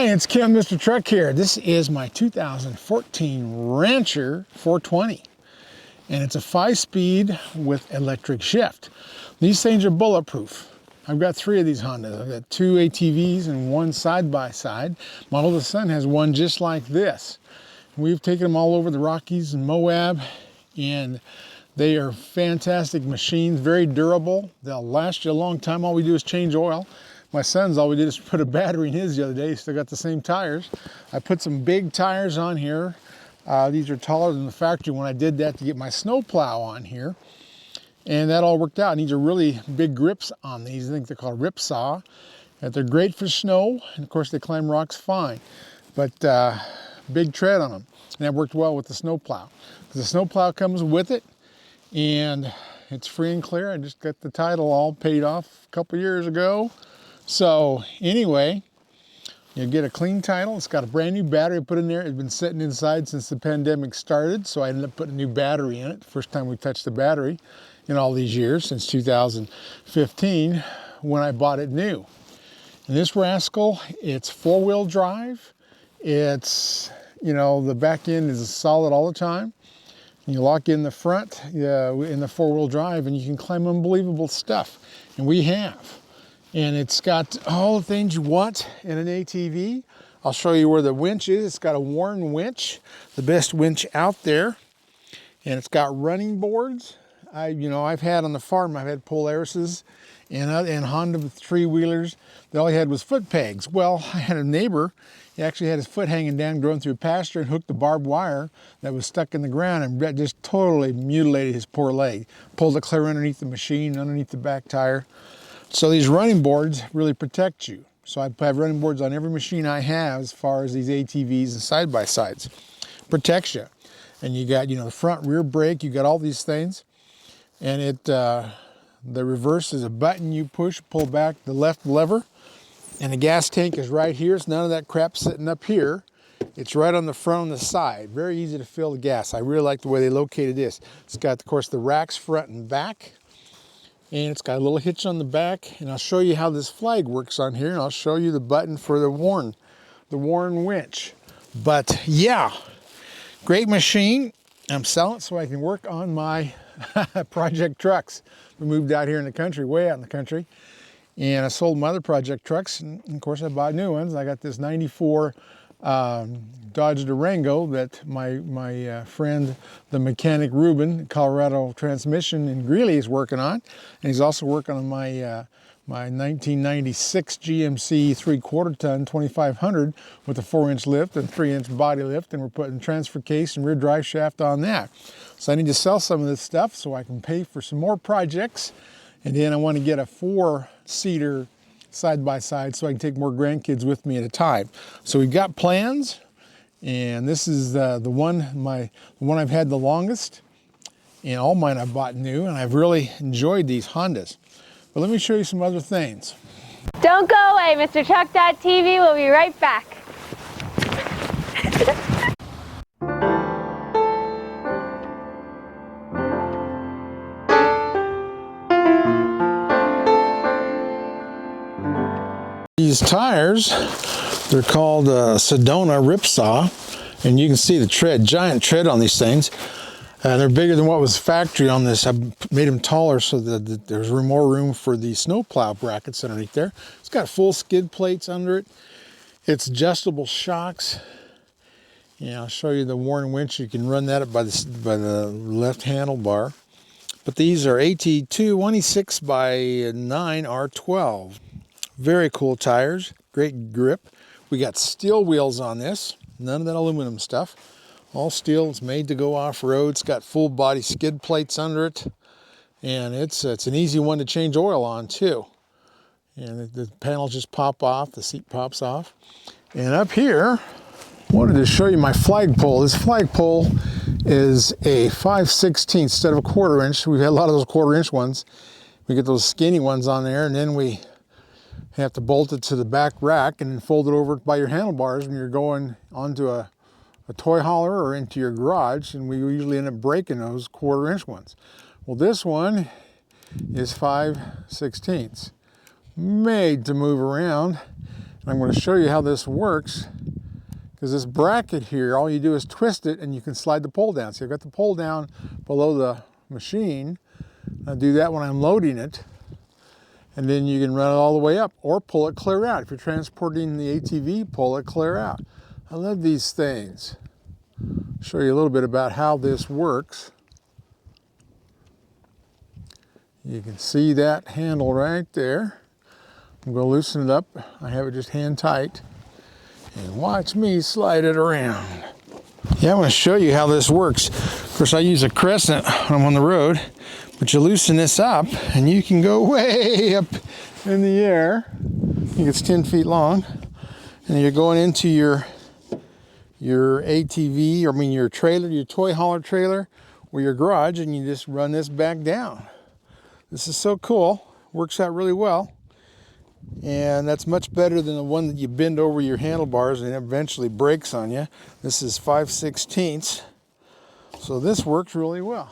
Hi, it's Kim, Mr. Truck here. This is my 2014 Rancher 420, and it's a 5-speed with electric shift. These things are bulletproof. I've got 3 of these Hondas. I've got 2 ATVs and 1 side-by-side. My oldest son has one just like this. We've taken them all over the Rockies and Moab, and they are fantastic machines, very durable. They'll last you a long time. All we do is change oil. My son's, all we did is put a battery in his the other day. He's still got the same tires. I put some big tires on here. These are taller than the factory when I did that to get my snow plow on here. And that all worked out. And these are really big grips on these. I think they're called ripsaw. And they're great for snow. And of course they climb rocks fine. But big tread on them. And that worked well with the snow plow. The snow plow comes with it. And it's free and clear. I just got the title all paid off a couple years ago. So anyway, you get a clean title. It's got a brand new battery put in there. It's been sitting inside since the pandemic started, so I ended up putting a new battery in it. First time we touched the battery in all these years, since 2015 when I bought it new. And this rascal, it's 4-wheel drive. It's, you know, the back end is solid all the time. You lock in the front in the 4-wheel drive and you can climb unbelievable stuff. And we have. And it's got all the things you want in an ATV. I'll show you where the winch is. It's got a Warn winch, the best winch out there. And it's got running boards. I've had on the farm, I've had Polarises and Honda 3-wheelers. All he had was foot pegs. Well, I had a neighbor, he actually had his foot hanging down, going through a pasture and hooked the barbed wire that was stuck in the ground, and that just totally mutilated his poor leg. Pulled it clear underneath the machine, underneath the back tire. So these running boards really protect you. So I have running boards on every machine I have as far as these ATVs and side-by-sides. Protects you. And you got, the front rear brake, you got all these things. And the reverse is a button you push, pull back the left lever. And the gas tank is right here. It's none of that crap sitting up here. It's right on the front and the side. Very easy to fill the gas. I really like the way they located this. It's got, of course, the racks front and back. And it's got a little hitch on the back, and I'll show you how this flag works on here, and I'll show you the button for the Warn winch. But yeah, great machine. I'm selling it so I can work on my project trucks. We moved out here in the country, way out in the country, and I sold my other project trucks, and of course I bought new ones. I got this 94 Dodge Durango that my friend, the mechanic Ruben, Colorado Transmission in Greeley is working on. And he's also working on my 1996 GMC 3/4 ton 2500 with a 4-inch lift and 3-inch body lift. And we're putting transfer case and rear drive shaft on that. So I need to sell some of this stuff so I can pay for some more projects. And then I want to get a 4-seater side-by-side so I can take more grandkids with me at a time. So we've got plans, and this is the one I've had the longest, and all mine I bought new, and I've really enjoyed these Hondas. But let me show you some other things. Don't go away, Mr. Truck.tv. We'll be right back. These tires, they're called Sedona Ripsaw, and you can see the tread, giant tread on these things. They're bigger than what was factory on this. I made them taller so that there's more room for the snow plow brackets underneath there. It's got full skid plates under it. It's adjustable shocks. Yeah, I'll show you the Warn winch. You can run that up by the left handlebar. But these are AT2 126x9 R12. Very cool tires, great grip. We got steel wheels on this, none of that aluminum stuff. All steel, it's made to go off-road. It's got full body skid plates under it. And it's an easy one to change oil on too. And the panels just pop off, the seat pops off. And up here, I wanted to show you my flagpole. This flagpole is a 5/16 instead of a 1/4 inch. We've had a lot of those 1/4 inch ones. We get those skinny ones on there, and then we have to bolt it to the back rack and then fold it over by your handlebars when you're going onto a toy hauler or into your garage, and we usually end up breaking those 1/4 inch ones. Well, this one is 5/16, made to move around. I'm going to show you how this works, because this bracket here, all you do is twist it and you can slide the pole down. So I've got the pole down below the machine. I do that when I'm loading it, and then you can run it all the way up or pull it clear out. If you're transporting the ATV, pull it clear out. I love these things. Show you a little bit about how this works. You can see that handle right there. I'm going to loosen it up. I have it just hand tight. And watch me slide it around. Yeah, I'm going to show you how this works. Of course, I use a crescent when I'm on the road, but you loosen this up and you can go way up in the air. I think it's 10 feet long. And you're going into your ATV, or your trailer, your toy hauler trailer, or your garage, and you just run this back down. This is so cool. Works out really well. And that's much better than the one that you bend over your handlebars and it eventually breaks on you. This is 5/16, so this works really well.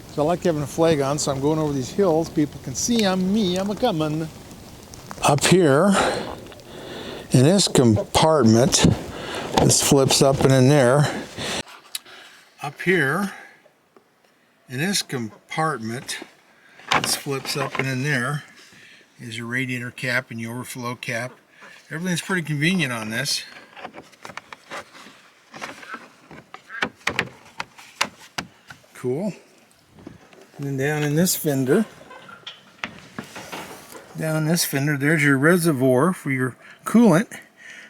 So I like having a flag on, so I'm going over these hills. People can see I'm a-coming. Up here in this compartment, this flips up and in there. Up here in this compartment, this flips up and in there is your radiator cap and your overflow cap. Everything's pretty convenient on this. Cool. And then down in this fender, there's your reservoir for your coolant.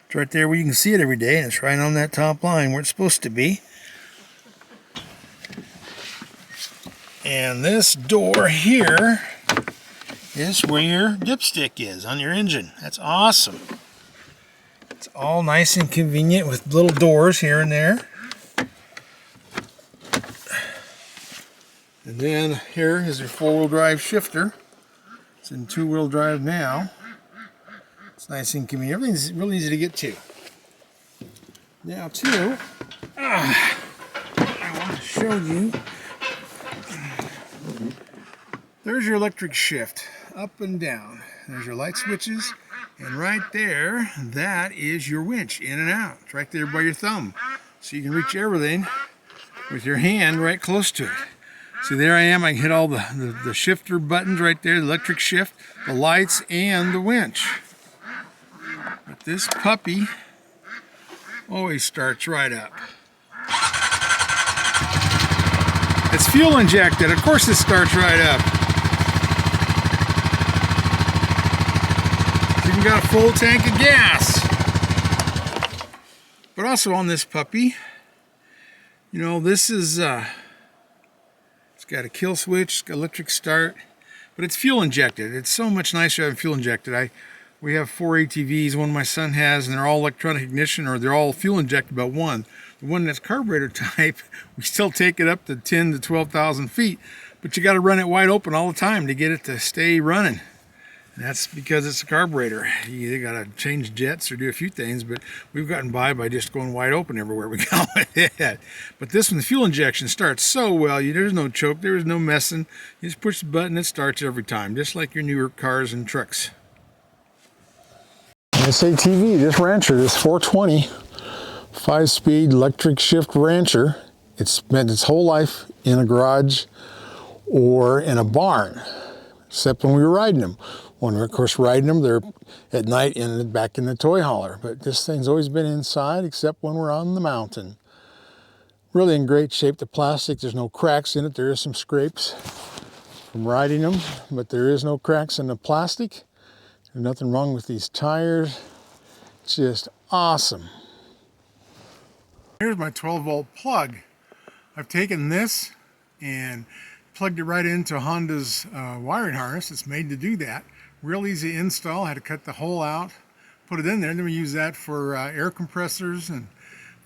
It's right there where you can see it every day, and it's right on that top line where it's supposed to be. And this door here is where your dipstick is on your engine. That's awesome. It's all nice and convenient with little doors here and there. And then here is your four-wheel drive shifter. It's in two-wheel drive now. It's nice and convenient. Everything's really easy to get to. Now too, I want to show you. There's your electric shift. Up and down. There's your light switches, and right there, that is your winch, in and out. It's right there by your thumb. So you can reach everything with your hand right close to it. So there I am, I can hit all the shifter buttons right there, the electric shift, the lights, and the winch. But this puppy always starts right up. It's fuel injected, of course it starts right up. Even got a full tank of gas. But also on this puppy, this is it's got a kill switch, it's got electric start, but it's fuel injected. It's so much nicer having fuel injected. We have 4 ATVs, one my son has, and they're all electronic ignition, or they're all fuel injected but one. The one that's carburetor type, we still take it up to 10 to 12,000 feet, but you got to run it wide open all the time to get it to stay running. That's because it's a carburetor. You either got to change jets or do a few things, but we've gotten by just going wide open everywhere we go with it. But this one, the fuel injection starts so well. There's no choke, there's no messing. You just push the button, it starts every time, just like your newer cars and trucks. This ATV, this Rancher, this 420 5-speed electric shift Rancher, it's spent its whole life in a garage or in a barn, except when we were riding them. When we're, of course, riding them, they're at night back in the toy hauler. But this thing's always been inside, except when we're on the mountain. Really in great shape. The plastic, there's no cracks in it. There is some scrapes from riding them, but there is no cracks in the plastic. There's nothing wrong with these tires. It's just awesome. Here's my 12-volt plug. I've taken this and plugged it right into Honda's wiring harness. It's made to do that. Real easy install. I had to cut the hole out, put it in there, and then we use that for air compressors and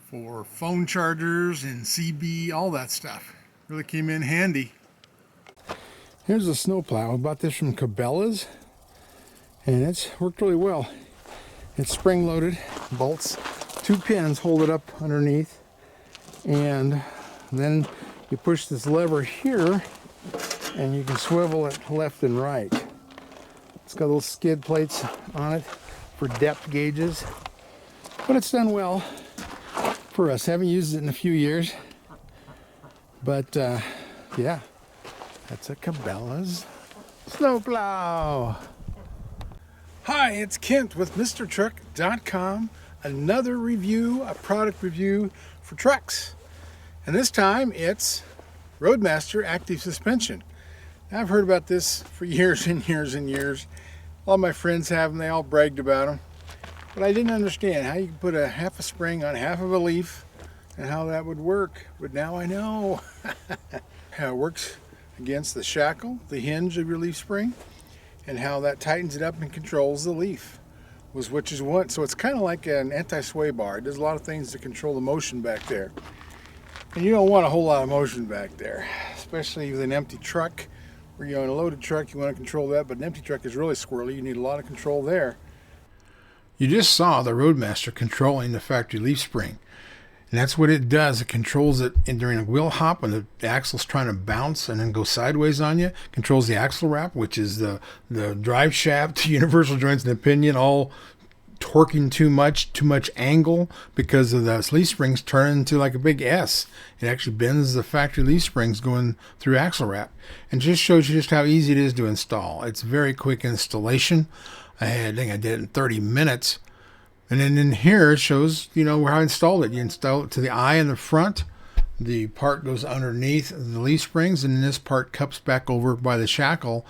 for phone chargers and CB, all that stuff. Really came in handy. Here's a snowplow. I bought this from Cabela's, and it's worked really well. It's spring-loaded, bolts, 2 pins hold it up underneath, and then you push this lever here, and you can swivel it left and right. It's got little skid plates on it for depth gauges, but it's done well for us. Haven't used it in a few years, but yeah, that's a Cabela's snowplow. Hi, it's Kent with MrTruck.com. Another review, a product review for trucks. And this time it's Roadmaster Active Suspension. Now, I've heard about this for years and years and years. All my friends have them, they all bragged about them. But I didn't understand how you could put a half a spring on half of a leaf and how that would work. But now I know how it works against the shackle, the hinge of your leaf spring, and how that tightens it up and controls the leaf, which is what. So it's kind of like an anti-sway bar. It does a lot of things to control the motion back there. And you don't want a whole lot of motion back there, especially with an empty truck. Where you're on a loaded truck, you want to control that, but an empty truck is really squirrely. You need a lot of control there. You just saw the Roadmaster controlling the factory leaf spring. And that's what it does. It controls it during a wheel hop when the axle's trying to bounce and then go sideways on you. Controls the axle wrap, which is the drive shaft, universal joints, and the pinion, all torquing too much angle because of the leaf springs turn into like a big S. It actually bends the factory leaf springs going through axle wrap, and just shows you just how easy it is to install. It's very quick installation. I think I did it in 30 minutes. And then in here it shows, how I installed it. You install it to the eye in the front. The part goes underneath the leaf springs, and then this part cups back over by the shackle.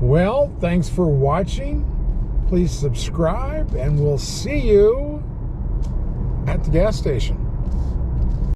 Well, thanks for watching. Please subscribe, and we'll see you at the gas station.